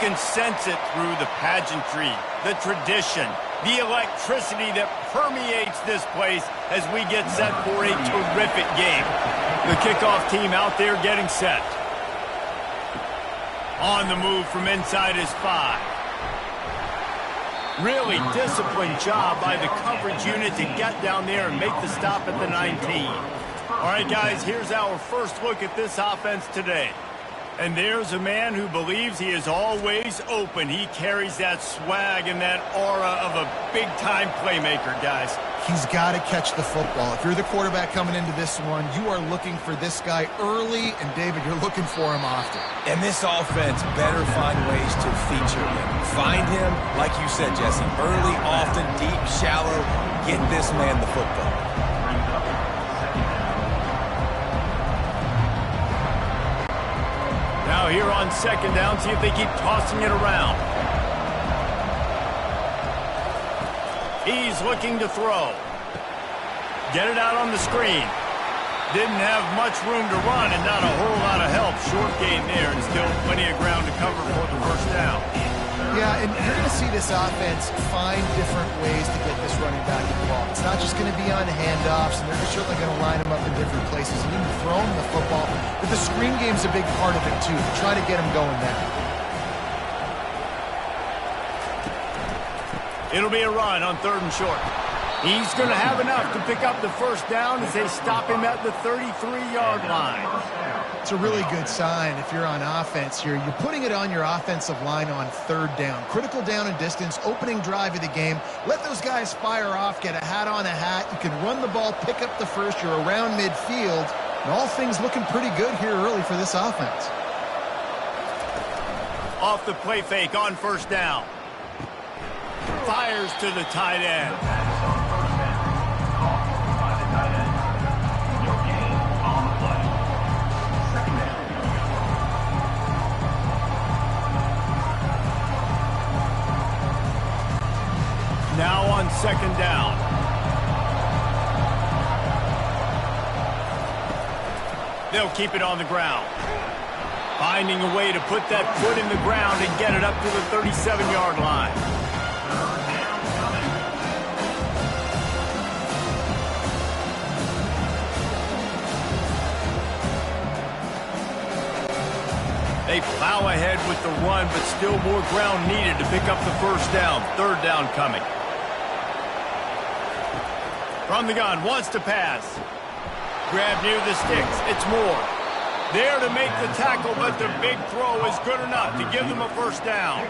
can sense it through the pageantry, the tradition, the electricity that permeates this place as we get set for a terrific game. The kickoff team out there getting set. On the move from inside his 5. Really disciplined job by the coverage unit to get down there and make the stop at the 19. All right, guys, here's our first look at this offense today. And there's a man who believes he is always open. He carries that swag and that aura of a big-time playmaker, guys. He's got to catch the football. If you're the quarterback coming into this one, you are looking for this guy early, and David, you're looking for him often. And this offense better find ways to feature him. Find him, like you said, Jesse, early, often, deep, shallow. Get this man the football. Now here on second down, see if they keep tossing it around. He's looking to throw. Get it out on the screen. Didn't have much room to run and not a whole lot of help. Short gain there and still plenty of ground to cover for the first down. Yeah, and you're going to see this offense find different ways to get this running back involved. It's not just going to be on handoffs, and they're certainly going to line them up in different places and even throw them the football. But the screen game's a big part of it, too, to try to get them going there. It'll be a run on 3rd and short. He's going to have enough to pick up the first down as they stop him at the 33-yard line. It's a really good sign if you're on offense here. You're putting it on your offensive line on 3rd down. Critical down and distance, opening drive of the game. Let those guys fire off, get a hat on a hat. You can run the ball, pick up the first. You're around midfield. And all things looking pretty good here early for this offense. Off the play fake on 1st down. Fires to the tight end. Now on 2nd down. They'll keep it on the ground. Finding a way to put that foot in the ground and get it up to the 37-yard line. They plow ahead with the run, but still more ground needed to pick up the first down. 3rd down coming. From the gun, wants to pass. Grab near the sticks. It's Moore. There to make the tackle, but the big throw is good enough to give them a first down.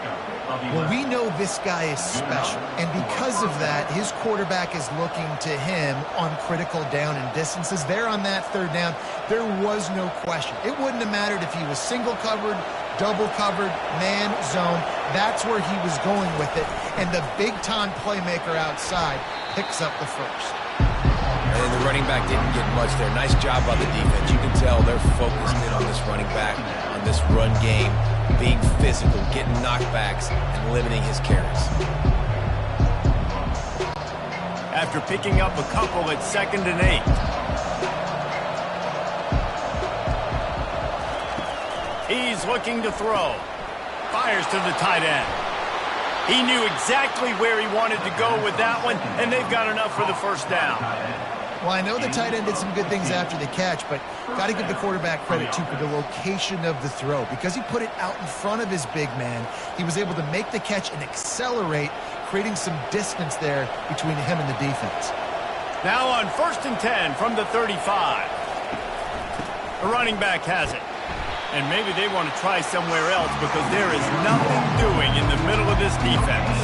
Well, we know this guy is special, and because of that, his quarterback is looking to him on critical down and distances. There on that 3rd down, there was no question. It wouldn't have mattered if he was single covered, double covered, man, zone. That's where he was going with it, and the big-time playmaker outside picks up the first. And the running back didn't get much there. Nice job by the defense. You can tell they're focused in on this running back, on this run game, being physical, getting knockbacks, and limiting his carries. After picking up a couple at 2nd and 8. He's looking to throw. Fires to the tight end. He knew exactly where he wanted to go with that one, and they've got enough for the first down. Well, I know the tight end did some good things after the catch, but got to give the quarterback credit, too, for the location of the throw. Because he put it out in front of his big man, he was able to make the catch and accelerate, creating some distance there between him and the defense. Now on 1st and 10 from the 35. The running back has it. And maybe they want to try somewhere else because there is nothing doing in the middle of this defense.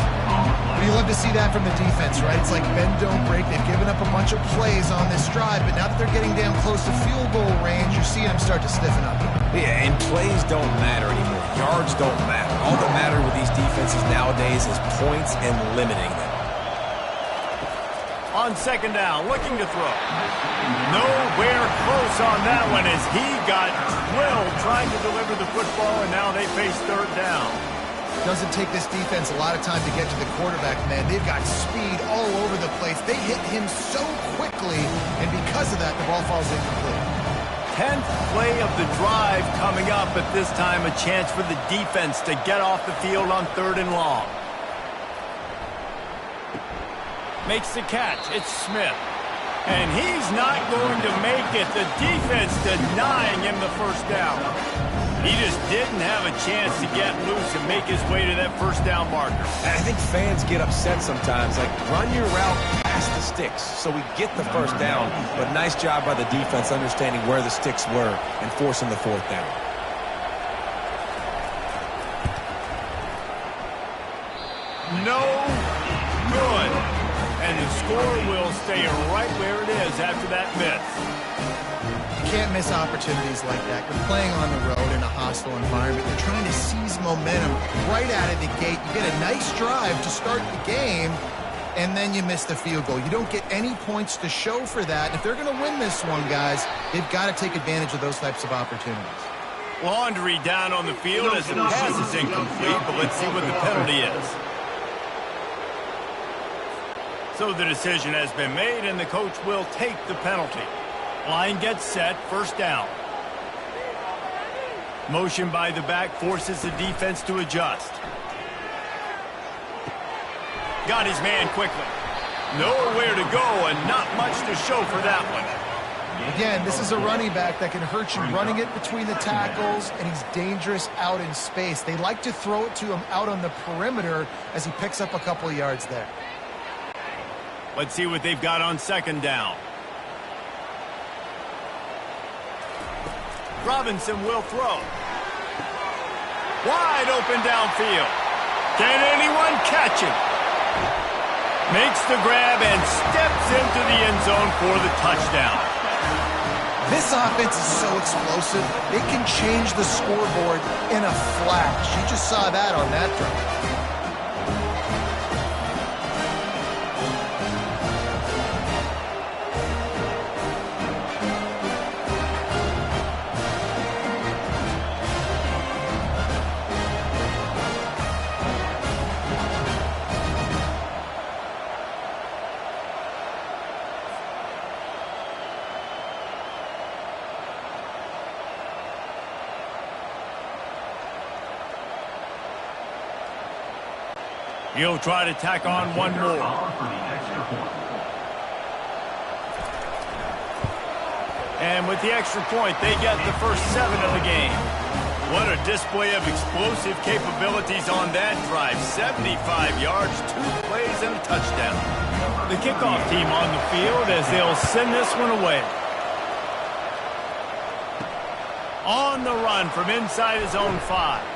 You love to see that from the defense, right? It's like bend, don't break. They've given up a bunch of plays on this drive, but now that they're getting down close to field goal range, you're seeing them start to stiffen up. Yeah, and plays don't matter anymore. Yards don't matter. All that matter with these defenses nowadays is points and limiting them. On 2nd down, looking to throw. Nowhere close on that one as he got drilled trying to deliver the football, and now they face 3rd down. Doesn't take this defense a lot of time to get to the quarterback, man. They've got speed all over the place. They hit him so quickly, and because of that, the ball falls incomplete. 10th play of the drive coming up, but this time a chance for the defense to get off the field on 3rd and long. Makes the catch. It's Smith. And he's not going to make it. The defense denying him the first down. He just didn't have a chance to get loose and make his way to that first down marker. And I think fans get upset sometimes. Like, run your route past the sticks so we get the first down. But nice job by the defense understanding where the sticks were and forcing the 4th down. No good. And the score will stay right where it is after that miss. You can't miss opportunities like that. You're playing on the road in a hostile environment. You're trying to seize momentum right out of the gate. You get a nice drive to start the game, and then you miss the field goal. You don't get any points to show for that. If they're going to win this one, guys, they've got to take advantage of those types of opportunities. Laundry down on the field as the pass is incomplete, but let's see what the penalty is. So the decision has been made, and the coach will take the penalty. Line gets set, first down. Motion by the back forces the defense to adjust. Got his man quickly. Nowhere to go and not much to show for that one. Again, this is a running back that can hurt you running it between the tackles, and he's dangerous out in space. They like to throw it to him out on the perimeter as he picks up a couple of yards there. Let's see what they've got on 2nd down. Robinson will throw. Wide open downfield. Can anyone catch him? Makes the grab and steps into the end zone for the touchdown. This offense is so explosive, they can change the scoreboard in a flash. You just saw that on that drive. He'll try to tack on one more. And with the extra point, they get the first 7 of the game. What a display of explosive capabilities on that drive. 75 yards, 2 plays, and a touchdown. The kickoff team on the field as they'll send this one away. On the run from inside his own 5.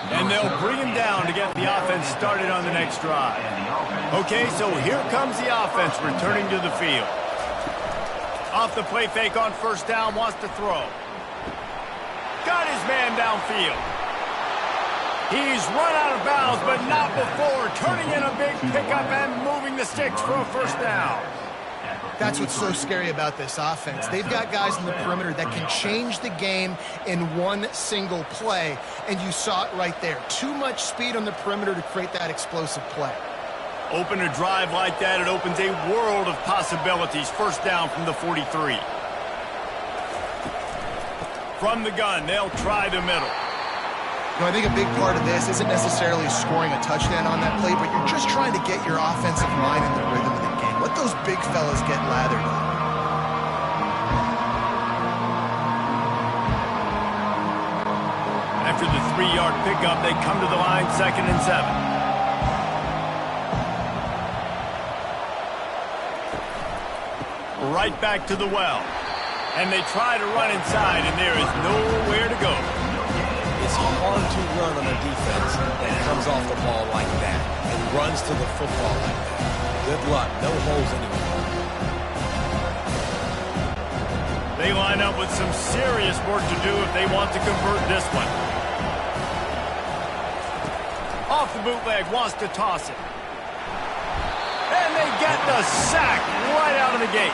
And they'll bring him down to get the offense started on the next drive. Okay, so here comes the offense returning to the field. Off the play fake on first down, wants to throw. Got his man downfield. He's run out of bounds, but not before turning in a big pickup and moving the sticks for a first down. That's what's so scary about this offense. They've got guys in the perimeter that can change the game in one single play, and you saw it right there. Too much speed on the perimeter to create that explosive play. Open a drive like that, it opens a world of possibilities. First down from the 43. From the gun, they'll try the middle. You know, I think a big part of this isn't necessarily scoring a touchdown on that play, but you're just trying to get your offensive line in the rhythm of the game. Let those big fellas get lathered up. After the 3-yard pickup, they come to the line, 2nd and 7. Right back to the well. And they try to run inside, and there is nowhere to go. It's hard to run on a defense that comes off the ball like that and runs to the football like that. Good luck. No holes anywhere. They line up with some serious work to do if they want to convert this one. Off the bootleg, wants to toss it. And they get the sack right out of the gate.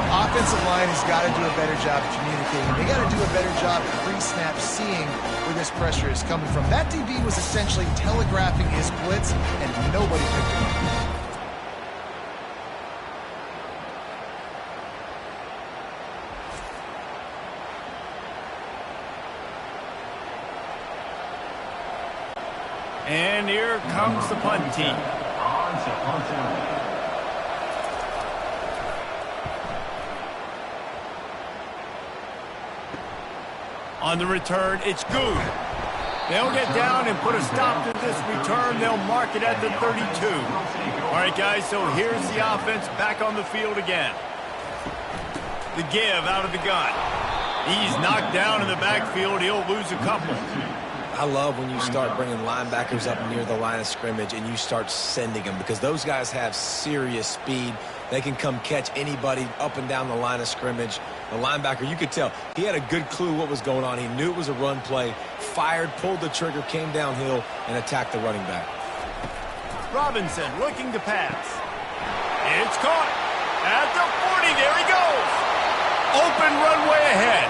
Offensive line has got to do a better job of communicating. They got to do a better job of pre-snap seeing where this pressure is coming from. That DB was essentially telegraphing his blitz, and nobody picked him up. And here comes the punt team. On the return, it's good. They'll get down and put a stop to this return. They'll mark it at the 32. All right, guys, so here's the offense back on the field again. The give out of the gun. He's knocked down in the backfield. He'll lose a couple. I love when you start bringing linebackers up near the line of scrimmage and you start sending them, because those guys have serious speed. They can come catch anybody up and down the line of scrimmage. The linebacker, you could tell, he had a good clue what was going on. He knew it was a run play, fired, pulled the trigger, came downhill, and attacked the running back. Robinson looking to pass. It's caught at the 40. There he goes. Open runway ahead.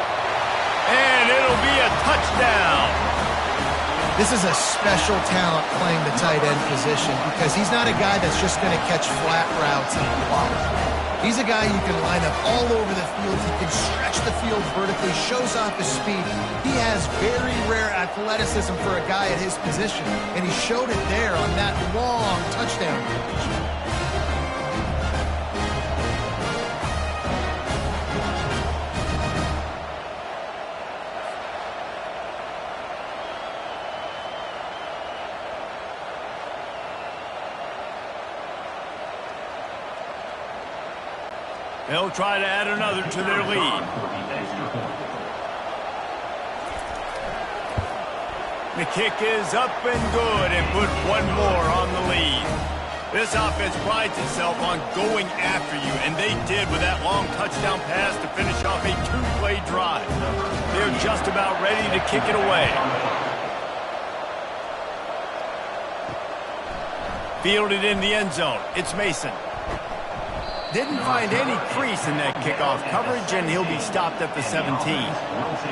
And it'll be a touchdown. This is a special talent playing the tight end position, because he's not a guy that's just going to catch flat routes and block. He's a guy you can line up all over the field. He can stretch the field vertically, shows off his speed. He has very rare athleticism for a guy at his position, and he showed it there on that long touchdown catch. They'll try to add another to their lead. The kick is up and good, and put one more on the lead. This offense prides itself on going after you, and they did with that long touchdown pass to finish off a two-play drive. They're just about ready to kick it away. Fielded in the end zone. It's Mason. Didn't find any crease in that kickoff coverage, and he'll be stopped at the 17.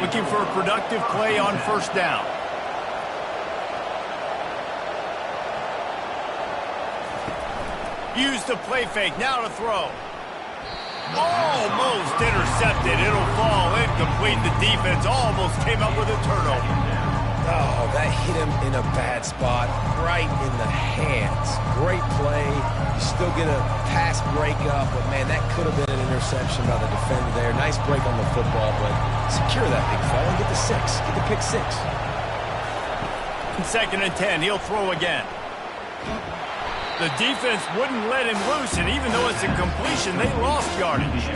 Looking for a productive play on first down. Use the play fake, now to throw. Almost intercepted. It'll fall incomplete. The defense almost came up with a turnover. Oh, that hit him in a bad spot, right in the hands. Great play. You still get a pass breakup, but, man, that could have been an interception by the defender there. Nice break on the football, but secure that big fella and get the 6. Get the pick 6. Second and 10. He'll throw again. The defense wouldn't let him loose, and even though it's a completion, they lost yardage.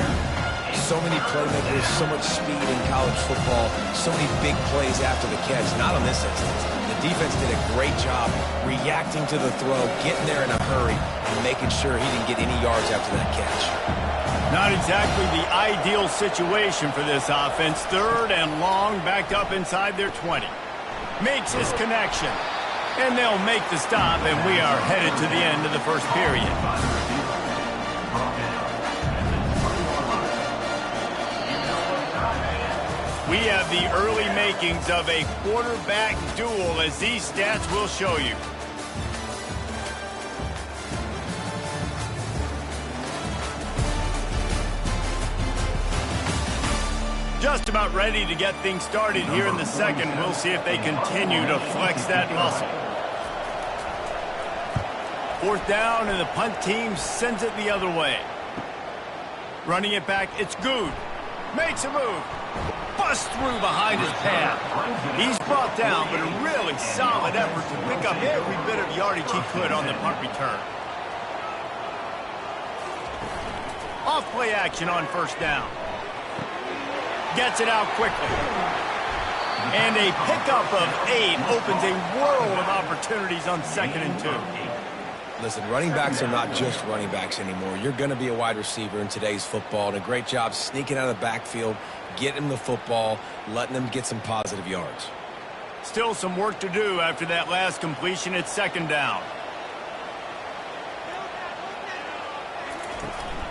So many playmakers, so much speed in college football, so many big plays after the catch. Not on this instance. The defense did a great job reacting to the throw, getting there in a hurry, and making sure he didn't get any yards after that catch. Not exactly the ideal situation for this offense. Third and long, backed up inside their 20. Makes his connection. And they'll make the stop, and we are headed to the end of the first period. We have the early makings of a quarterback duel, as these stats will show you. Just about ready to get things started here in the second. We'll see if they continue to flex that muscle. Fourth down, and the punt team sends it the other way. Running it back, it's Good. Makes a move. Busts through behind his pad. He's brought down, but a really solid effort to pick up every bit of yardage he could on the punt return. Off play action on first down. Gets it out quickly. And a pickup of 8 opens a world of opportunities on 2nd and 2. Listen, running backs are not just running backs anymore. You're going to be a wide receiver in today's football, and a great job sneaking out of the backfield, getting them the football, letting them get some positive yards. Still some work to do after that last completion at 2nd down.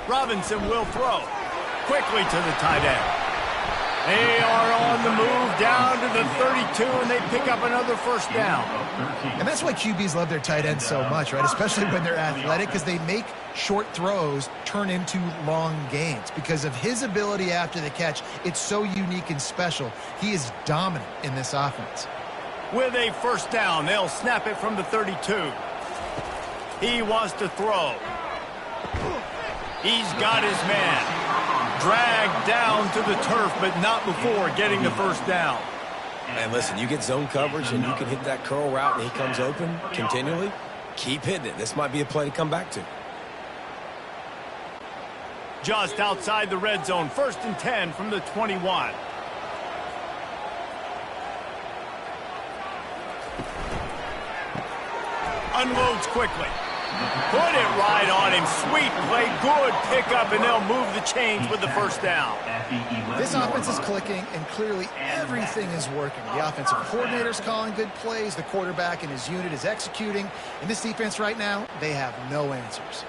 Robinson will throw. Quickly to the tight end. They are on the move down to the 32, and they pick up another first down. And that's why QBs love their tight ends so much, right? Especially when they're athletic, because they make short throws turn into long gains. Because of his ability after the catch, it's so unique and special. He is dominant in this offense. With a first down, they'll snap it from the 32. He wants to throw. He's got his man. Dragged down to the turf, but not before getting the first down. And listen, you get zone coverage and you can hit that curl route and he comes open continually. Keep hitting it. This might be a play to come back to. Just outside the red zone, 1st and 10 from the 21. Unloads quickly. Put it right on him. Sweet play. Good pickup, and they'll move the chains with the first down. This offense is clicking, and clearly everything is working. The offensive coordinator's calling good plays. The quarterback and his unit is executing. And this defense right now, they have no answers.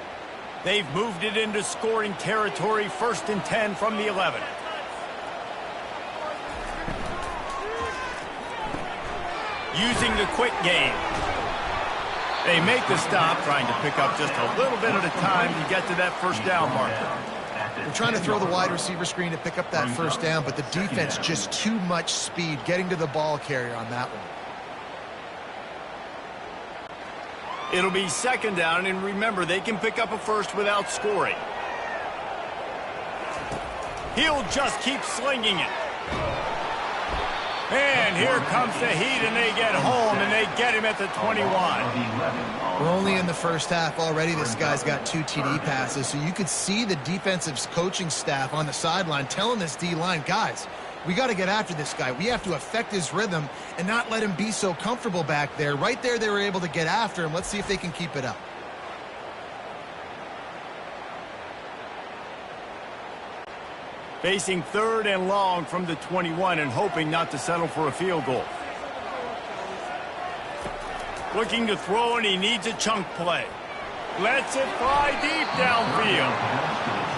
They've moved it into scoring territory. 1st and 10 from the 11. Using the quick game. They make the stop, trying to pick up just a little bit at a time to get to that first down marker. They're trying to throw the wide receiver screen to pick up that first down, but the defense just too much speed getting to the ball carrier on that one. It'll be 2nd down, and remember, they can pick up a first without scoring. He'll just keep slinging it. And here comes the heat, and they get home, and they get him at the 21. We're only in the first half already. This guy's got 2 TD passes, so you could see the defensive coaching staff on the sideline telling this D-line, guys, we got to get after this guy. We have to affect his rhythm and not let him be so comfortable back there. Right there, they were able to get after him. Let's see if they can keep it up. Facing 3rd and long from the 21 and hoping not to settle for a field goal. Looking to throw, and he needs a chunk play. Lets it fly deep downfield.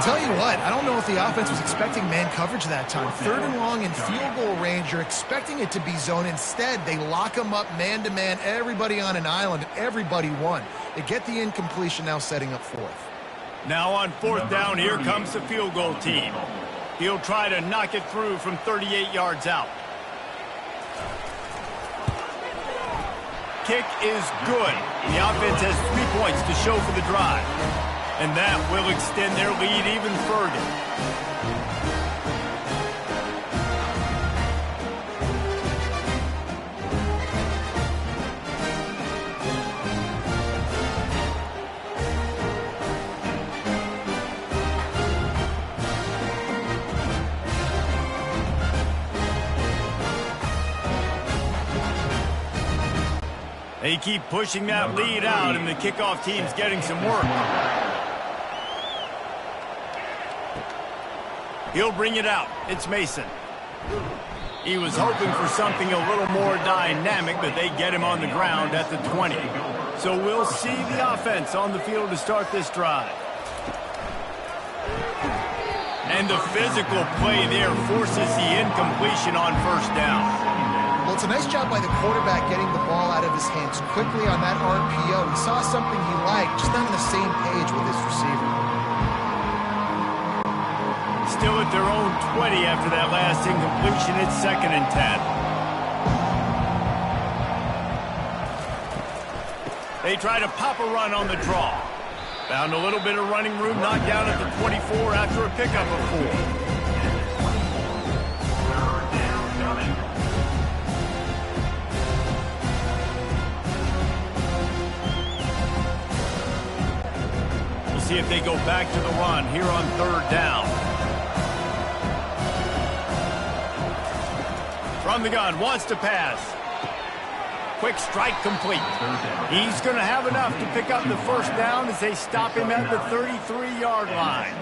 Tell you what, I don't know if the offense was expecting man coverage that time. 3rd and long in field goal range, you're expecting it to be zone. Instead, they lock them up man-to-man, everybody on an island, everybody won. They get the incompletion, now setting up 4th. Now on 4th down, here comes the field goal team. He'll try to knock it through from 38 yards out. Kick is good. The offense has 3 points to show for the drive. And that will extend their lead even further. They keep pushing that lead out, and the kickoff team's getting some work. He'll bring it out. It's Mason. He was hoping for something a little more dynamic, but they get him on the ground at the 20. So we'll see the offense on the field to start this drive. And the physical play there forces the incompletion on 1st down. Well, it's a nice job by the quarterback getting the ball out of his hands quickly on that RPO. He saw something he liked, just not on the same page with his receiver. Still at their own 20 after that last incompletion. It's 2nd and 10. They try to pop a run on the draw. Found a little bit of running room, knocked down at the 24 after a pickup of 4. See if they go back to the run here on 3rd down. From the gun, wants to pass. Quick strike complete. He's going to have enough to pick up the first down as they stop him at the 33-yard line.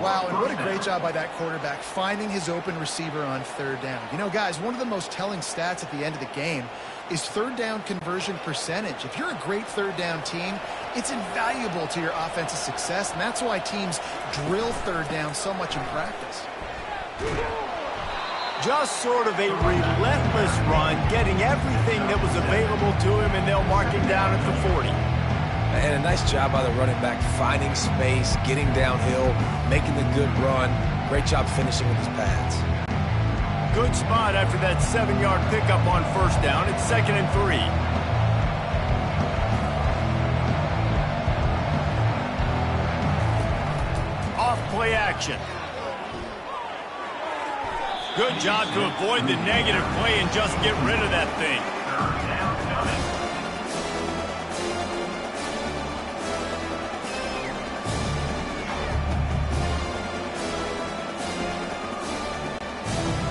Wow, and what a great job by that quarterback finding his open receiver on 3rd down. You know, guys, one of the most telling stats at the end of the game is 3rd down conversion percentage. If you're a great 3rd down team, it's invaluable to your offensive success, and that's why teams drill 3rd down so much in practice. Just sort of a relentless run, getting everything that was available to him, and they'll mark him down at the 40. And a nice job by the running back, finding space, getting downhill, making the good run. Great job finishing with his pads. good spot after that 7-yard pickup on first down. It's 2nd and 3. Off play action. Good job to avoid the negative play and just get rid of that thing.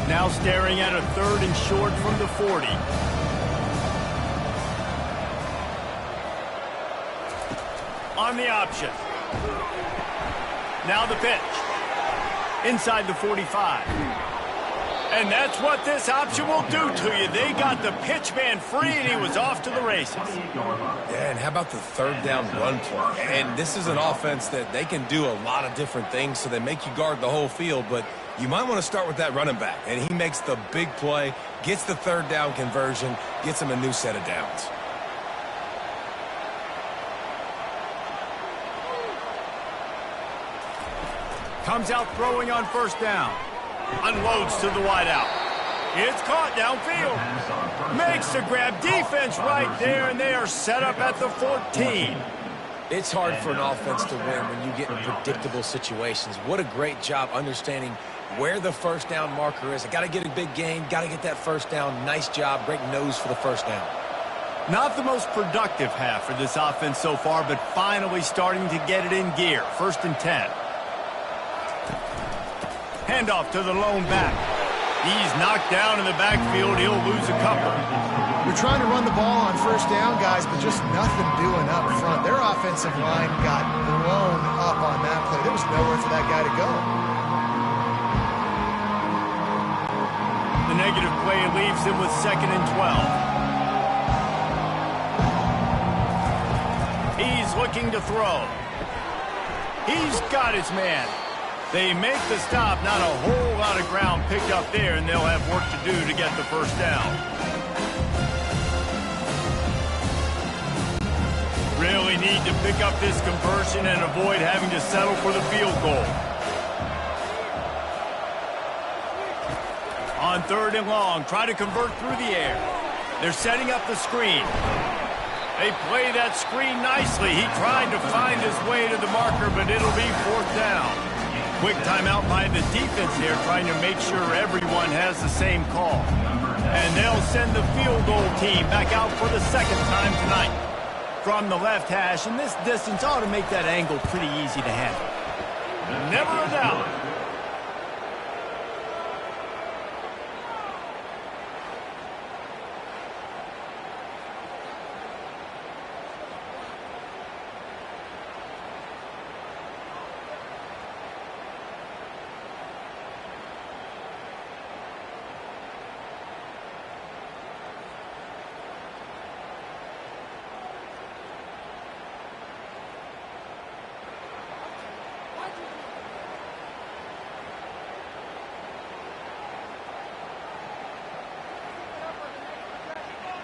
Now staring at a 3rd and short from the 40. On the option. Now the pitch. Inside the 45. And that's what this option will do to you. They got the pitch man free, and he was off to the races. Yeah, and how about the 3rd down run play? And this is an offense that they can do a lot of different things, so they make you guard the whole field, but you might want to start with that running back. And he makes the big play, gets the 3rd down conversion, gets him a new set of downs. Comes out throwing on first down. Unloads to the wideout. It's caught downfield. Makes the grab. Defense right there, and they are set up at the 14. It's hard for an offense to win when you get in predictable situations. What a great job understanding where the first down marker is. I got to get a big gain, got to get that first down. Nice job, great nose for the first down. Not the most productive half for this offense so far, but finally starting to get it in gear. 1st and 10. Handoff to the lone back. He's knocked down in the backfield. He'll lose a couple. They're trying to run the ball on first down, guys, but just nothing doing up front. Their offensive line got blown up on that play. There was nowhere for that guy to go. The negative play leaves him with 2nd and 12. He's looking to throw. He's got his man. They make the stop. Not a whole lot of ground picked up there, and they'll have work to do to get the first down. Really need to pick up this conversion and avoid having to settle for the field goal. On 3rd and long, try to convert through the air. They're setting up the screen. They play that screen nicely. He tried to find his way to the marker, but it'll be 4th down. Quick timeout by the defense here, trying to make sure everyone has the same call. And they'll send the field goal team back out for the 2nd time tonight. From the left hash, and this distance ought to make that angle pretty easy to handle. Never a doubt.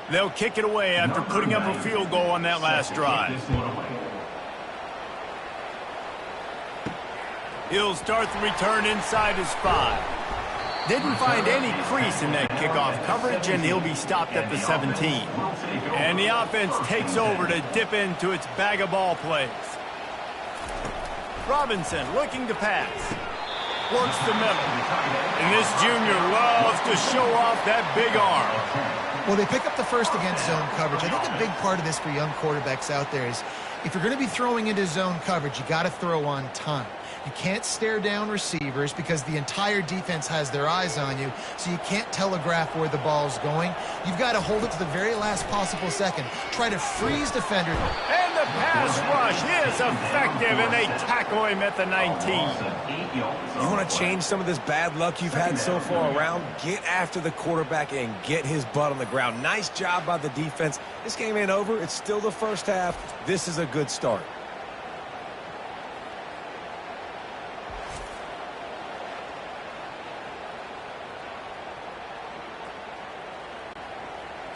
They'll kick it away after putting up a field goal on that last drive. He'll start the return inside his 5. Didn't find any crease in that kickoff coverage, and he'll be stopped at the 17. And the offense takes over to dip into its bag of ball plays. Robinson looking to pass. Works the middle. And this junior loves to show off that big arm. Well, they pick up the first against zone coverage. I think a big part of this for young quarterbacks out there is if you're going to be throwing into zone coverage, you got to throw on time. You can't stare down receivers because the entire defense has their eyes on you, so you can't telegraph where the ball's going. You've got to hold it to the very last possible second. Try to freeze defenders. And the pass rush is effective, and they tackle him at the 19. You want to change some of this bad luck you've had so far around? Get after the quarterback and get his butt on the ground. Nice job by the defense. This game ain't over. It's still the first half. This is a good start.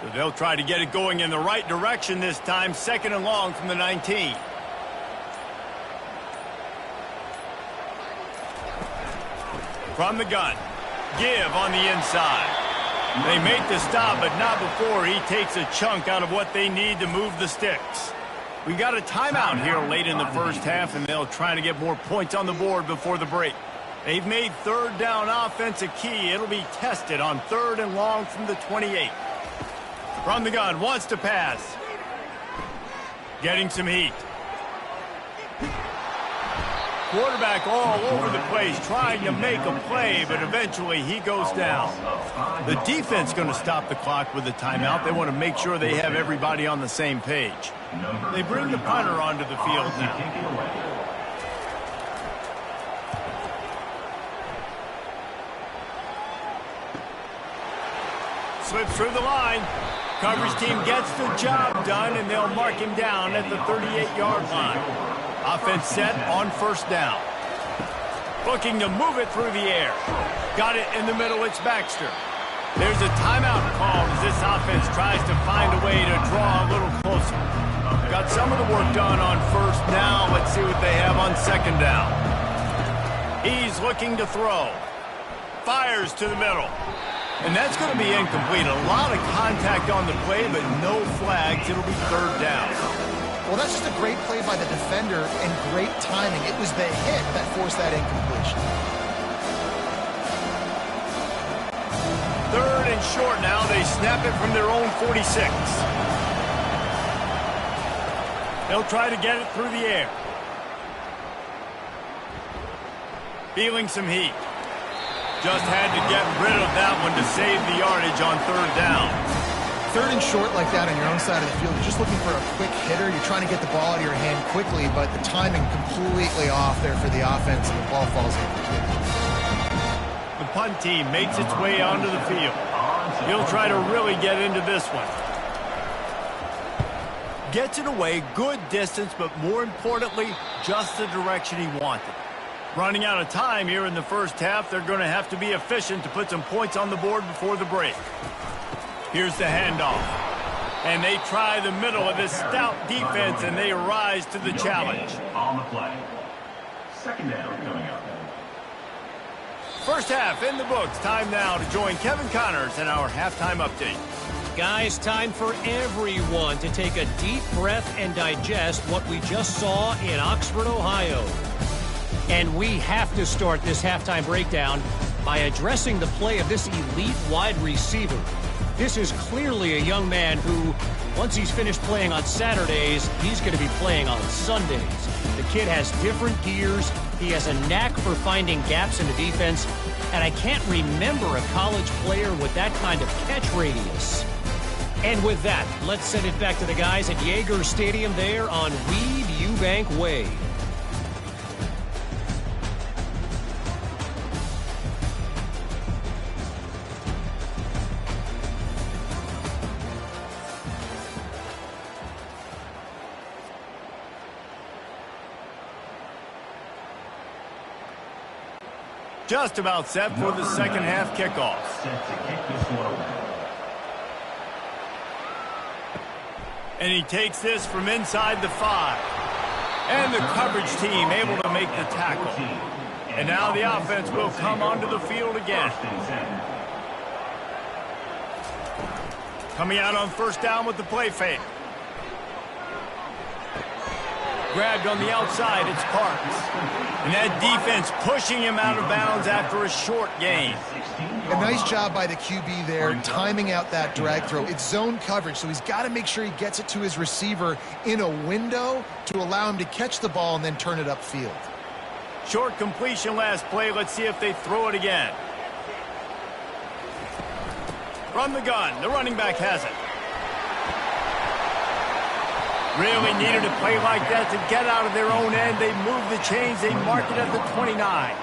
So they'll try to get it going in the right direction this time. 2nd and long from the 19. From the gun. Give on the inside. They make the stop, but not before he takes a chunk out of what they need to move the sticks. We got a timeout here late in the first half, and they'll try to get more points on the board before the break. They've made third down offense a key. It'll be tested on 3rd and long from the 28. From the gun, wants to pass. Getting some heat. Quarterback all over the place trying to make a play, but eventually he goes down. The defense going to stop the clock with a timeout. They want to make sure they have everybody on the same page. They bring the punter onto the field now. Slips through the line. Coverage team gets the job done, and they'll mark him down at the 38-yard line. Offense set on 1st down. Looking to move it through the air. Got it in the middle. It's Baxter. There's a timeout called as this offense tries to find a way to draw a little closer. Got some of the work done on 1st down. Let's see what they have on 2nd down. He's looking to throw. Fires to the middle. And that's going to be incomplete. A lot of contact on the play, but no flags. It'll be 3rd down. Well, that's just a great play by the defender and great timing. It was the hit that forced that incompletion. 3rd and short now. They snap it from their own 46. They'll try to get it through the air. Feeling some heat. Just had to get rid of that one to save the yardage on 3rd down. 3rd and short like that on your own side of the field. You're just looking for a quick hitter. You're trying to get the ball out of your hand quickly, but the timing completely off there for the offense, and the ball falls incomplete. The punt team makes its way onto the field. He'll try to really get into this one. Gets it away, good distance, but more importantly, just the direction he wanted. Running out of time here in the first half, they're going to have to be efficient to put some points on the board before the break. Here's the handoff. And they try the middle of this stout defense, and they rise to the challenge. On the play. 2nd down coming up. First half in the books. Time now to join Kevin Connors in our halftime update. Guys, time for everyone to take a deep breath and digest what we just saw in Oxford, Ohio. And we have to start this halftime breakdown by addressing the play of this elite wide receiver. This is clearly a young man who, once he's finished playing on Saturdays, he's going to be playing on Sundays. The kid has different gears. He has a knack for finding gaps in the defense. And I can't remember a college player with that kind of catch radius. And with that, let's send it back to the guys at Yager Stadium there on Weed Eubank Way. Just about set for the second half kickoff. Set to kick this one away. And he takes this from inside the 5. And the coverage team able to make the tackle. And now the offense will come onto the field again. Coming out on 1st down with the play fake. Grabbed on the outside, it's Parks. And that defense pushing him out of bounds after a short gain. A nice job by the QB there, timing out that drag throw. It's zone coverage, so he's got to make sure he gets it to his receiver in a window to allow him to catch the ball and then turn it upfield. Short completion last play. Let's see if they throw it again. From the gun, the running back has it. Really needed a play like that to get out of their own end. They move the chains. They mark it at the 29.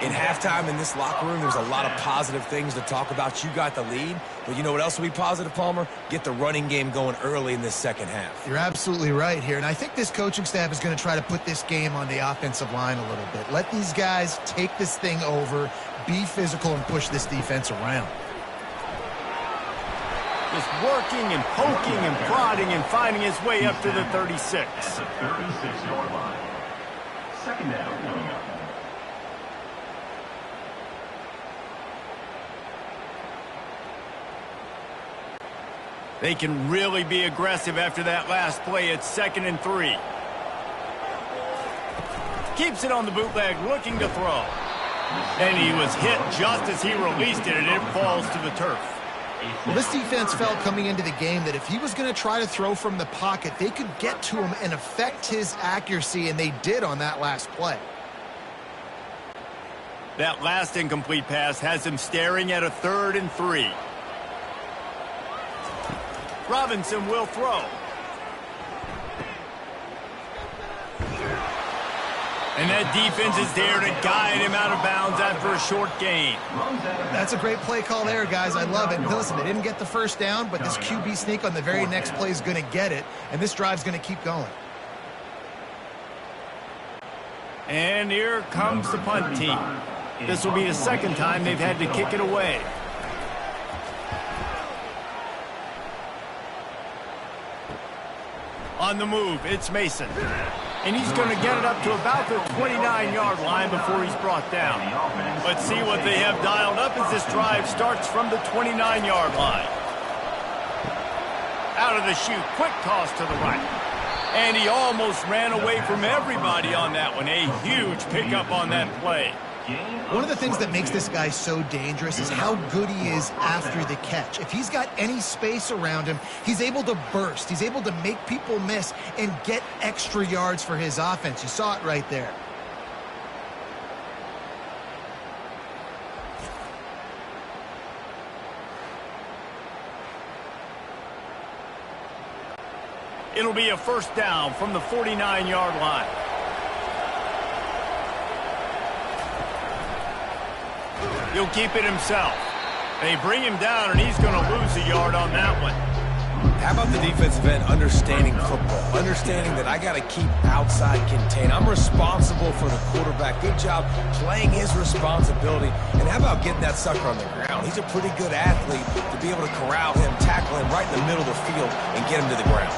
In halftime in this locker room, there's a lot of positive things to talk about. You got the lead, but you know what else will be positive, Palmer? Get the running game going early in this second half. You're absolutely right here, and I think this coaching staff is going to try to put this game on the offensive line a little bit. Let these guys take this thing over, be physical, and push this defense around. Just working and poking and prodding and finding his way up to the 36. At the 36-yard line. 2nd down coming up. They can really be aggressive after that last play. It's 2nd and 3. Keeps it on the bootleg, looking to throw. And he was hit just as he released it, and it falls to the turf. Well, this defense felt coming into the game that if he was going to try to throw from the pocket, they could get to him and affect his accuracy, and they did on that last play. That last incomplete pass has him staring at a 3rd and 3. Robinson will throw. And that defense is there to guide him out of bounds after a short gain. That's a great play call there, guys. I love it. Listen, they didn't get the first down, but this QB sneak on the very next play is going to get it, and this drive's going to keep going. And here comes the punt team. This will be the 2nd time they've had to kick it away. On the move, it's Mason. And he's going to get it up to about the 29-yard line before he's brought down. Let's see what they have dialed up as this drive starts from the 29-yard line. Out of the chute, quick toss to the right. And he almost ran away from everybody on that one. A huge pickup on that play. One of the things that makes this guy so dangerous is how good he is after the catch. If he's got any space around him, he's able to burst. He's able to make people miss and get extra yards for his offense. You saw it right there. It'll be a 1st down from the 49-yard line. He'll keep it himself. They bring him down, and he's going to lose a yard on that one. How about the defensive end understanding football, understanding that I got to keep outside contain. I'm responsible for the quarterback. Good job playing his responsibility. And how about getting that sucker on the ground? He's a pretty good athlete to be able to corral him, tackle him right in the middle of the field, and get him to the ground.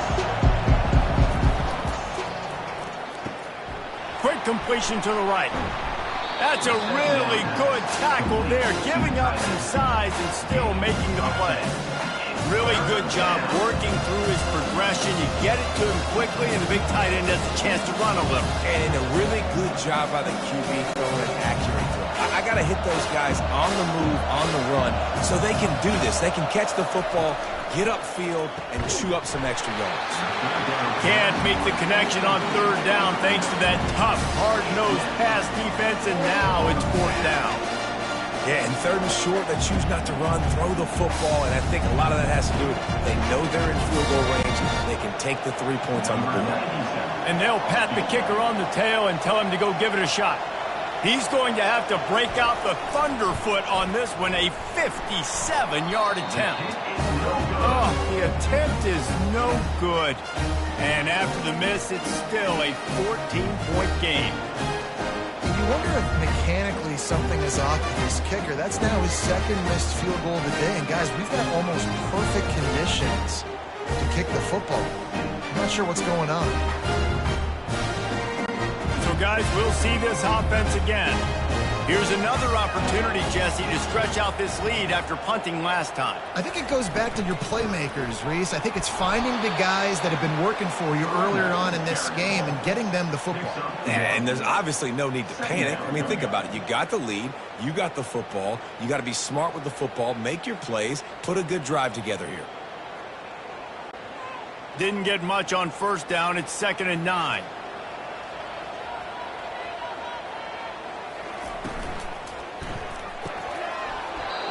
Quick completion to the right. That's a really good tackle there, giving up some size and still making the play. Really good job working through his progression. You get it to him quickly, and the big tight end has a chance to run a little. And a really good job by the QB throwing an accurate throw. I got to hit those guys on the move, on the run, so they can do this. They can catch the football, get upfield, and chew up some extra yards. Can't make the connection on 3rd down thanks to that tough, hard-nosed pass defense, and now it's 4th down. Yeah, and 3rd and short, they choose not to run, throw the football, and I think a lot of that has to do with they know they're in field goal range. They can take the 3 points on the board. And they'll pat the kicker on the tail and tell him to go give it a shot. He's going to have to break out the thunderfoot on this one, a 57-yard attempt. Oh, the attempt is no good. And after the miss, it's still a 14-point game. You wonder if mechanically something is off with this kicker. That's now his 2nd missed field goal of the day. And, guys, we've got almost perfect conditions to kick the football. I'm not sure what's going on. So, guys, we'll see this offense again. Here's another opportunity, Jesse, to stretch out this lead after punting last time. I think it goes back to your playmakers, Reese. I think it's finding the guys that have been working for you earlier on in this game and getting them the football. And there's obviously no need to panic. I mean, think about it. You got the lead. You got the football. You got to be smart with the football, make your plays, put a good drive together here. Didn't get much on 1st down. It's 2nd and 9.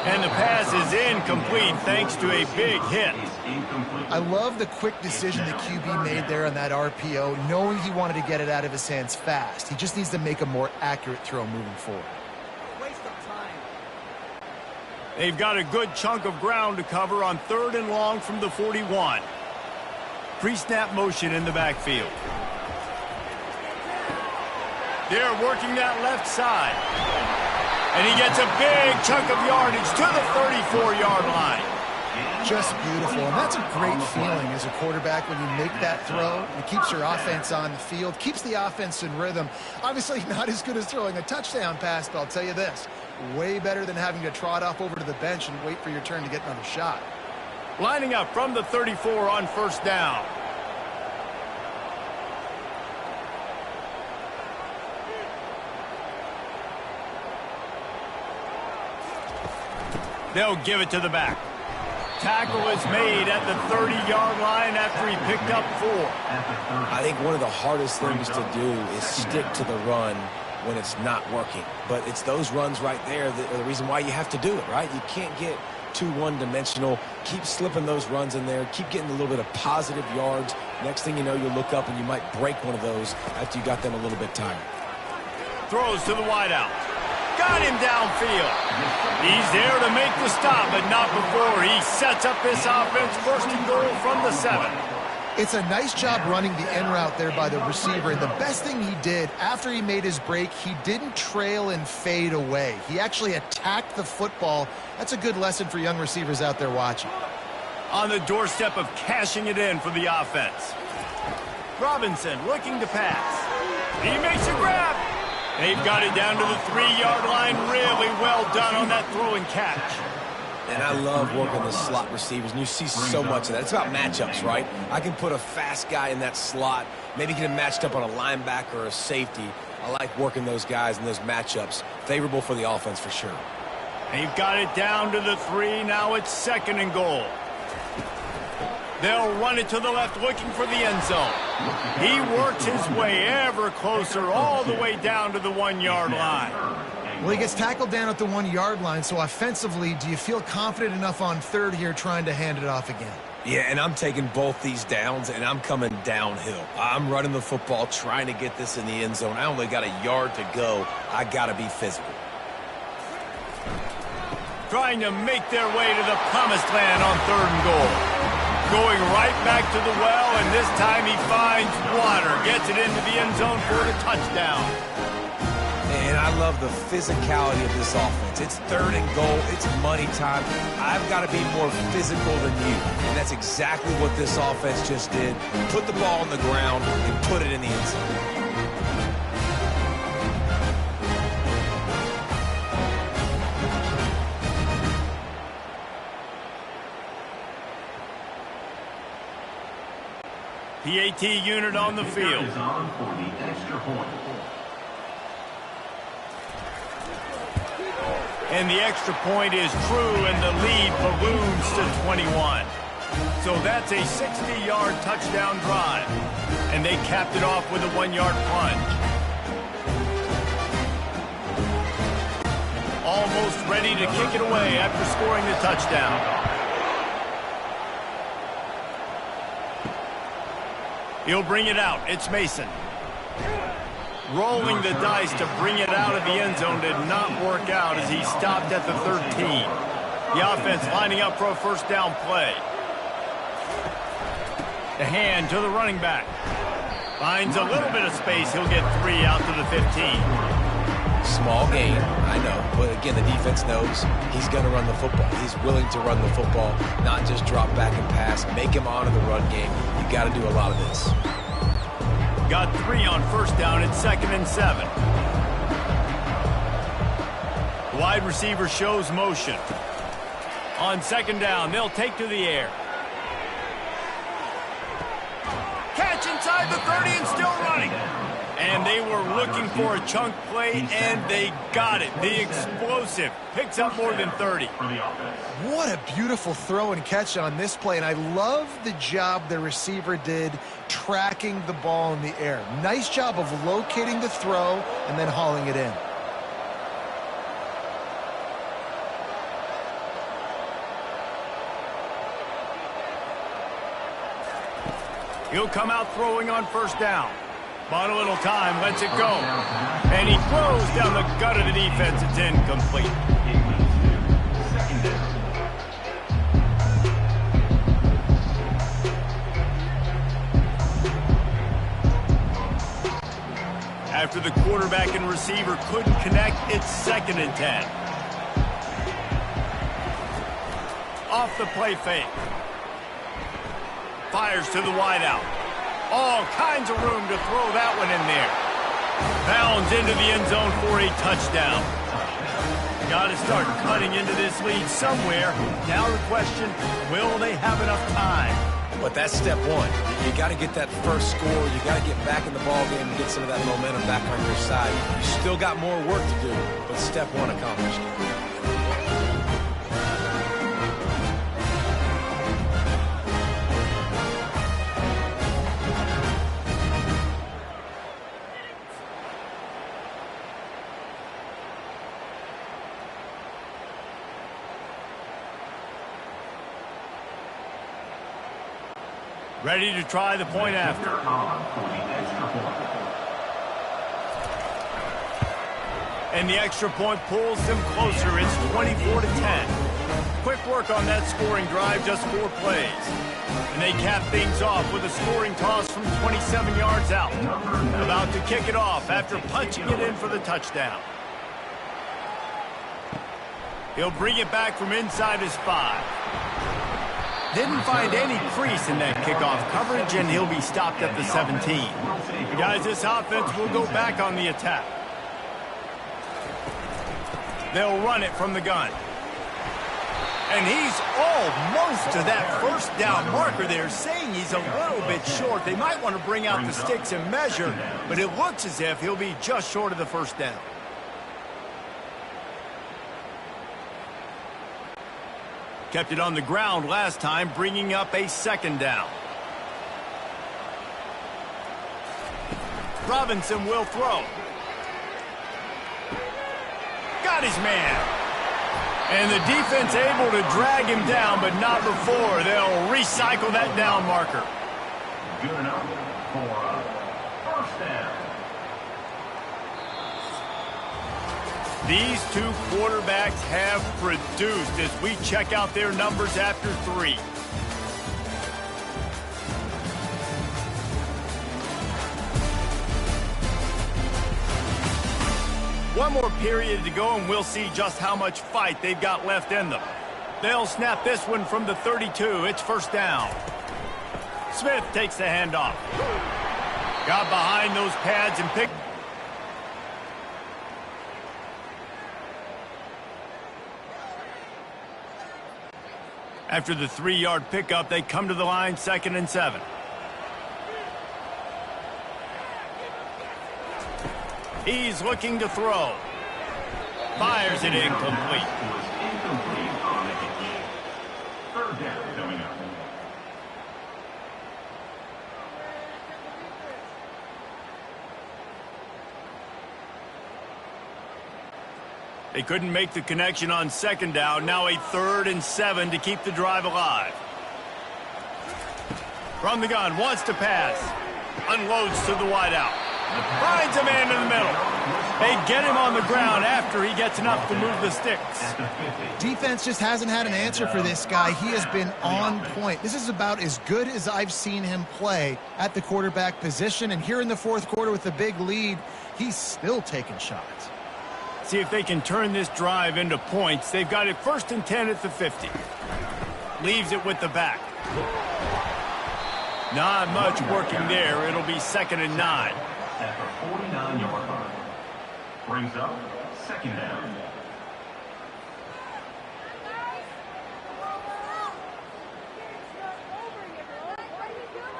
And the pass is incomplete thanks to a big hit. I love the quick decision the QB made there on that RPO, knowing he wanted to get it out of his hands fast. He just needs to make a more accurate throw moving forward. Waste of time. They've got a good chunk of ground to cover on 3rd and long from the 41. Pre-snap motion in the backfield. They're working that left side. And he gets a big chunk of yardage to the 34-yard line. Just beautiful, and that's a great feeling as a quarterback when you make that throw. It keeps your offense on the field, keeps the offense in rhythm. Obviously not as good as throwing a touchdown pass, but I'll tell you this, way better than having to trot off over to the bench and wait for your turn to get another shot. Lining up from the 34 on first down. They'll give it to the back. Tackle is made at the 30-yard line after he picked up 4. I think one of the hardest things to do is stick to the run when it's not working. But it's those runs right there that are the reason why you have to do it, right? You can't get too one-dimensional. Keep slipping those runs in there. Keep getting a little bit of positive yards. Next thing you know, you'll look up and you might break one of those after you got them a little bit tired. Throws to the wideout. Got him downfield. He's there to make the stop, but not before he sets up this offense. First and goal from the 7. It's a nice job running the in route there by the receiver, and the best thing he did after he made his break, he didn't trail and fade away. He actually attacked the football. That's a good lesson for young receivers out there watching. On the doorstep of cashing it in for the offense. Robinson looking to pass. He makes a grab. They've got it down to the 3-yard line. Really well done on that throw and catch. And I love working the slot receivers, and you see so much of that. It's about matchups, right? I can put a fast guy in that slot, maybe get him matched up on a linebacker or a safety. I like working those guys in those matchups. Favorable for the offense for sure. They've got it down to the 3. Now it's second and goal. They'll run it to the left looking for the end zone. He works his way ever closer all the way down to the 1-yard line. Well, he gets tackled down at the 1-yard line, so offensively, do you feel confident enough on third here trying to hand it off again? Yeah, and I'm taking both these downs, and I'm coming downhill. I'm running the football, trying to get this in the end zone. I only got a yard to go. I got to be physical. Trying to make their way to the promised land on third and goal. Going right back to the well, and this time he finds water. Gets it into the end zone for the touchdown. And I love the physicality of this offense. It's third and goal. It's money time. I've got to be more physical than you. And that's exactly what this offense just did. Put the ball on the ground and put it in the end zone. PAT unit on the field. Is on for the extra point. And the extra point is true, and the lead balloons to 21. So that's a 60-yard touchdown drive. And they capped it off with a 1-yard plunge. Almost ready to kick it away after scoring the touchdown. He'll bring it out. It's Mason. Rolling the dice to bring it out of the end zone did not work out as he stopped at the 13. The offense lining up for a first down play. The hand to the running back. Finds a little bit of space. He'll get 3 out to the 15. Small gain, I know, but again, the defense knows he's going to run the football. He's willing to run the football, not just drop back and pass, make him honor the run game. You got to do a lot of this. Got 3 on first down. It's 2nd and 7. Wide receiver shows motion. On 2nd down, they'll take to the air. Catch inside the 30 and still running. And they were looking for a chunk play, and they got it. The explosive picks up more than 30. What a beautiful throw and catch on this play, and I love the job the receiver did tracking the ball in the air. Nice job of locating the throw and then hauling it in. He'll come out throwing on first down. Bought a little time, lets it go. And he throws down the gut of the defense. It's incomplete. After the quarterback and receiver couldn't connect, it's 2nd and 10. Off the play fake. Fires to the wideout. All kinds of room to throw that one in there. Bounds into the end zone for a touchdown. Got to start cutting into this lead somewhere. Now the question, will they have enough time? But that's step one. You got to get that first score. You got to get back in the ball game and get some of that momentum back on your side. You still got more work to do, but step one accomplished. Ready to try the point after. And the extra point pulls them closer. It's 24-10. Quick work on that scoring drive, just 4 plays. And they cap things off with a scoring toss from 27 yards out. About to kick it off after punching it in for the touchdown. He'll bring it back from inside his 5. Didn't find any crease in that kickoff coverage, and he'll be stopped at the 17. Guys, this offense will go back on the attack. They'll run it from the gun. And he's almost to that first down marker there, saying he's a little bit short. They might want to bring out the sticks and measure, but it looks as if he'll be just short of the first down. Kept it on the ground last time, bringing up a second down. Robinson will throw. Got his man. And the defense able to drag him down, but not before. They'll recycle that down marker. Good enough for a first down. These two quarterbacks have produced as we check out their numbers after 3. One more period to go, and we'll see just how much fight they've got left in them. They'll snap this one from the 32. It's first down. Smith takes the handoff. Got behind those pads and picked. After the 3-yard pickup, they come to the line, 2nd and 7. He's looking to throw. Fires it incomplete. Third down coming up. They couldn't make the connection on 2nd down. Now a 3rd and 7 to keep the drive alive. From the gun, wants to pass. Unloads to the wideout. Finds a man in the middle. They get him on the ground after he gets enough to move the sticks. Defense just hasn't had an answer for this guy. He has been on point. This is about as good as I've seen him play at the quarterback position. And here in the 4th quarter with a big lead, he's still taking shots. See if they can turn this drive into points. They've got it 1st and 10 at the 50. Leaves it with the back. Not much working there. It'll be 2nd and 9. At the 49-yard line. Brings up 2nd down.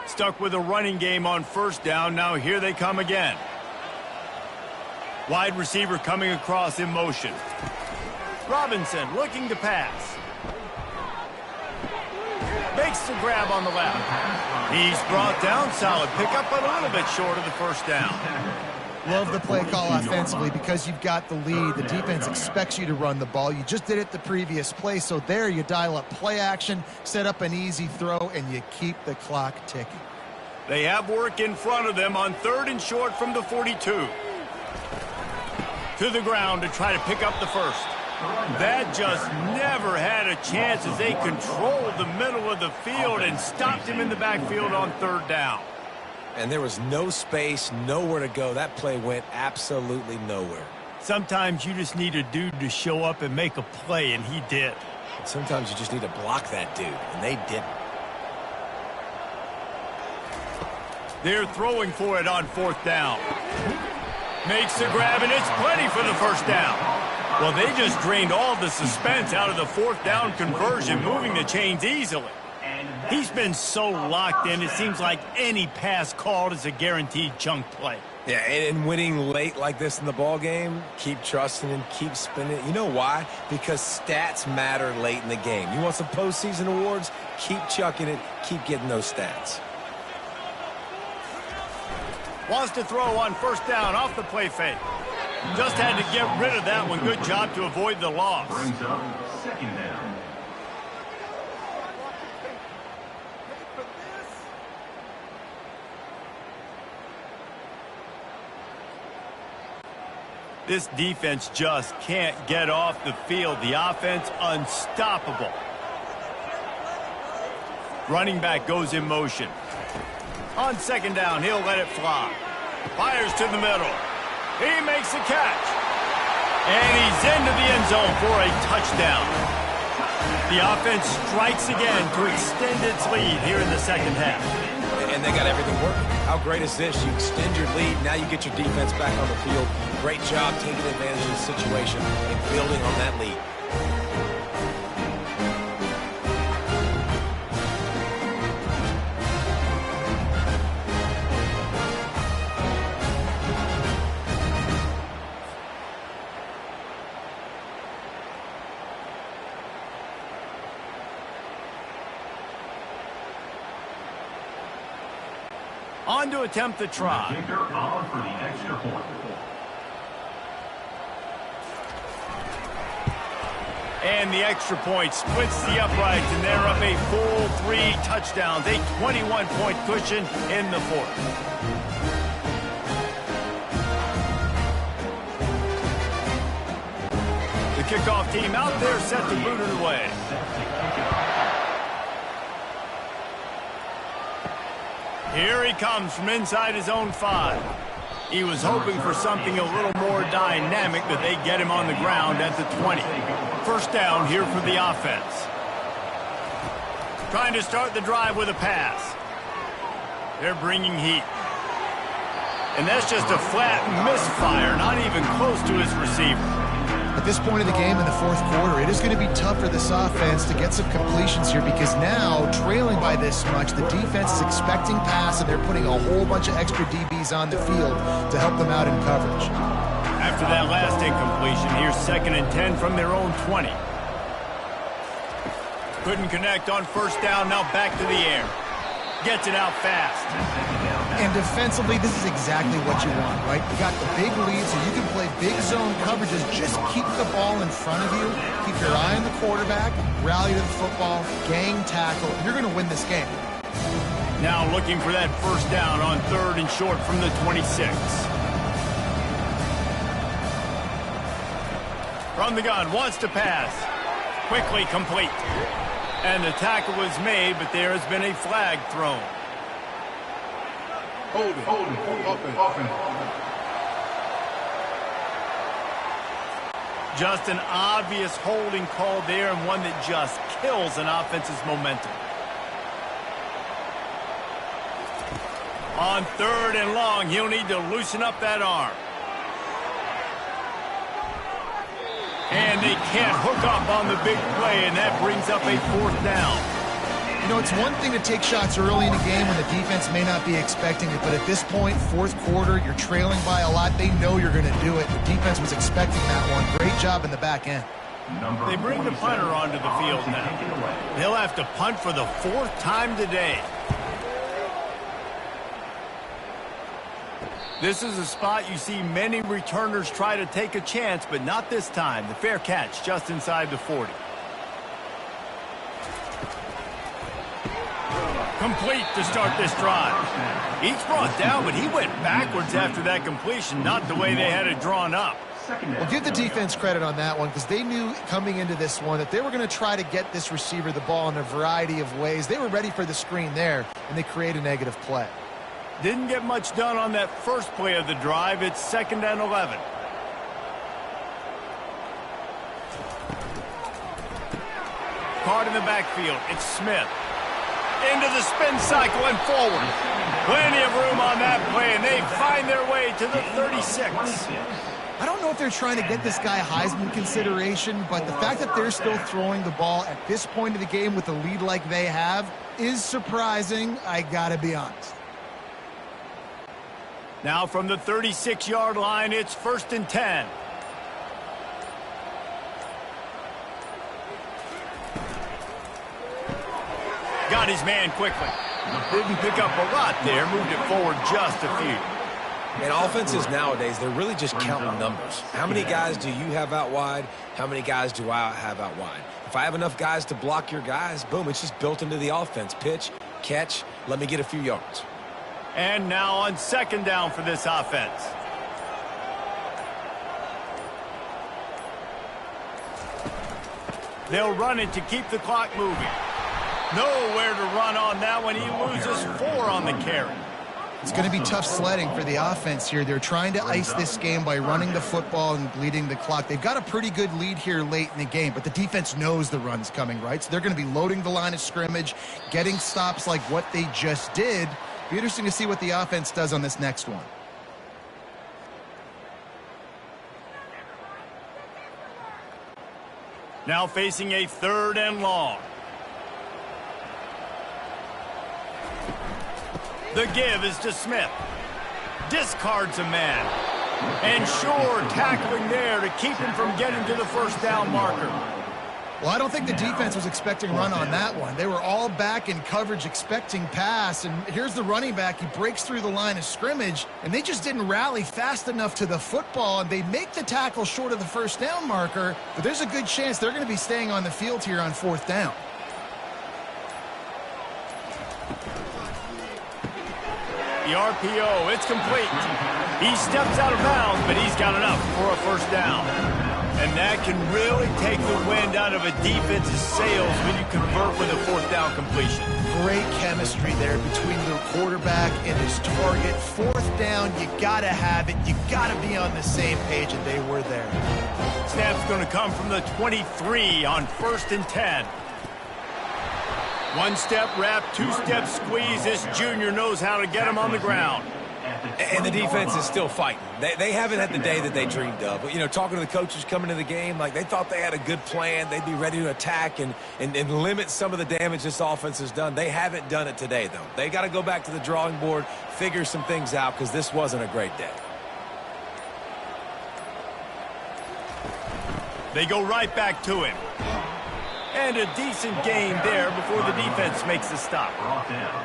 Stuck with a running game on 1st down. Now here they come again. Wide receiver coming across in motion. Robinson looking to pass. Makes the grab on the left. He's brought down, solid pickup, but a little bit short of the 1st down. Love the play call offensively because you've got the lead. The defense expects you to run the ball. You just did it the previous play, so there you dial up play action, set up an easy throw, and you keep the clock ticking. They have work in front of them on 3rd and short from the 42. To the ground to try to pick up the 1st. That just never had a chance as they controlled the middle of the field and stopped him in the backfield on 3rd down. And there was no space, nowhere to go. That play went absolutely nowhere. Sometimes you just need a dude to show up and make a play, and he did. And sometimes you just need to block that dude, and they didn't. They're throwing for it on 4th down. Makes the grab, and it's plenty for the 1st down. Well, they just drained all the suspense out of the fourth down conversion, moving the chains easily. He's been so locked in, it seems like any pass called is a guaranteed chunk play. Yeah, and winning late like this in the ball game, keep trusting and keep spinning it. You know why? Because stats matter late in the game. You want some postseason awards? Keep chucking it. Keep getting those stats. Wants to throw on first down off the play fake. Just had to get rid of that one. Good job to avoid the loss. Brings up second down. This defense just can't get off the field. The offense unstoppable. Running back goes in motion. On second down, he'll let it fly. Fires to the middle. He makes the catch. And he's into the end zone for a touchdown. The offense strikes again to extend its lead here in the second half. And they got everything working. How great is this? You extend your lead. Now you get your defense back on the field. Great job taking advantage of the situation and building on that lead. On to attempt the try. Kicker on for the extra point. And the extra point splits the uprights, and they're up a full 3 touchdowns, a 21-point cushion in the fourth. The kickoff team out there set to boot it away. Here he comes from inside his own 5. He was hoping for something a little more dynamic, but they get him on the ground at the 20. First down here for the offense. Trying to start the drive with a pass. They're bringing heat. And that's just a flat misfire, not even close to his receiver. At this point of the game in the fourth quarter, it is going to be tough for this offense to get some completions here because now, trailing by this much, the defense is expecting pass, and they're putting a whole bunch of extra DBs on the field to help them out in coverage. After that last incompletion, here's 2nd and 10 from their own 20. Couldn't connect on first down, now back to the air. Gets it out fast. And defensively, this is exactly what you want, right? You got the big lead, so you can play big zone coverages. Just keep the ball in front of you. Keep your eye on the quarterback. Rally to the football. Gang tackle. You're going to win this game. Now looking for that first down on 3rd and short from the 26. From the gun, wants to pass. Quickly complete. And the tackle was made, but there has been a flag thrown. Holding. Just an obvious holding call there, and one that just kills an offense's momentum. On 3rd and long, he'll need to loosen up that arm. And they can't hook up on the big play, and that brings up a 4th down. You know, it's one thing to take shots early in the game when the defense may not be expecting it, but at this point, fourth quarter, you're trailing by a lot. They know you're going to do it. The defense was expecting that one. Great job in the back end. They bring the punter onto the field now. They'll have to punt for the 4th time today. This is a spot you see many returners try to take a chance, but not this time. The fair catch just inside the 40. Complete to start this drive. Each brought down, but he went backwards after that completion, not the way they had it drawn up. Well, give the defense credit on that one because they knew coming into this one that they were going to try to get this receiver the ball in a variety of ways. They were ready for the screen there, and they create a negative play. Didn't get much done on that first play of the drive. It's 2nd and 11. Caught in the backfield. It's Smith. Into the spin cycle and forward. Plenty of room on that play, and they find their way to the 36. I don't know if they're trying to get this guy Heisman consideration, but the fact that they're still throwing the ball at this point of the game with a lead like they have is surprising, I gotta be honest. Now from the 36-yard line, it's 1st and 10. Got his man quickly. Didn't pick up a lot there, moved it forward just a few. And offenses nowadays, they're really just counting numbers. How many guys do you have out wide? How many guys do I have out wide? If I have enough guys to block your guys, boom, it's just built into the offense. Pitch, catch, let me get a few yards. And now on 2nd down for this offense. They'll run it to keep the clock moving. Nowhere to run on that one. He loses 4 on the carry. It's going to be tough sledding for the offense here. They're trying to ice this game by running the football and bleeding the clock. They've got a pretty good lead here late in the game, but the defense knows the run's coming, right? So they're going to be loading the line of scrimmage, getting stops like what they just did. Be interesting to see what the offense does on this next one. Now facing a 3rd and long. The give is to Smith. Discards a man. And sure, tackling there to keep him from getting to the 1st down marker. Well, I don't think the defense was expecting run on that one. They were all back in coverage expecting pass, and here's the running back. He breaks through the line of scrimmage, and they just didn't rally fast enough to the football, and they make the tackle short of the 1st down marker, but there's a good chance they're going to be staying on the field here on 4th down. The RPO, it's complete. He steps out of bounds, but he's got enough for a 1st down. And that can really take the wind out of a defense's sails when you convert with a 4th down completion. Great chemistry there between the quarterback and his target. 4th down, you got to have it. You got to be on the same page, and they were there. Snap's going to come from the 23 on 1st and 10. 1-step wrap, 2-step squeeze. This junior knows how to get him on the ground. And the defense is still fighting. They haven't had the day that they dreamed of. But, you know, talking to the coaches coming to the game, like they thought they had a good plan. They'd be ready to attack and limit some of the damage this offense has done. They haven't done it today, though. They got to go back to the drawing board, figure some things out, because this wasn't a great day. They go right back to him. And a decent gain there before the defense makes the stop.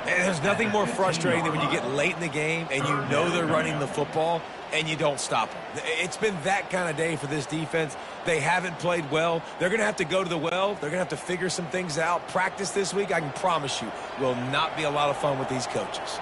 And there's nothing more frustrating than when you get late in the game and you know they're running the football and you don't stop them. It's been that kind of day for this defense. They haven't played well. They're going to have to go to the well. They're going to have to figure some things out. Practice this week, I can promise you, will not be a lot of fun with these coaches.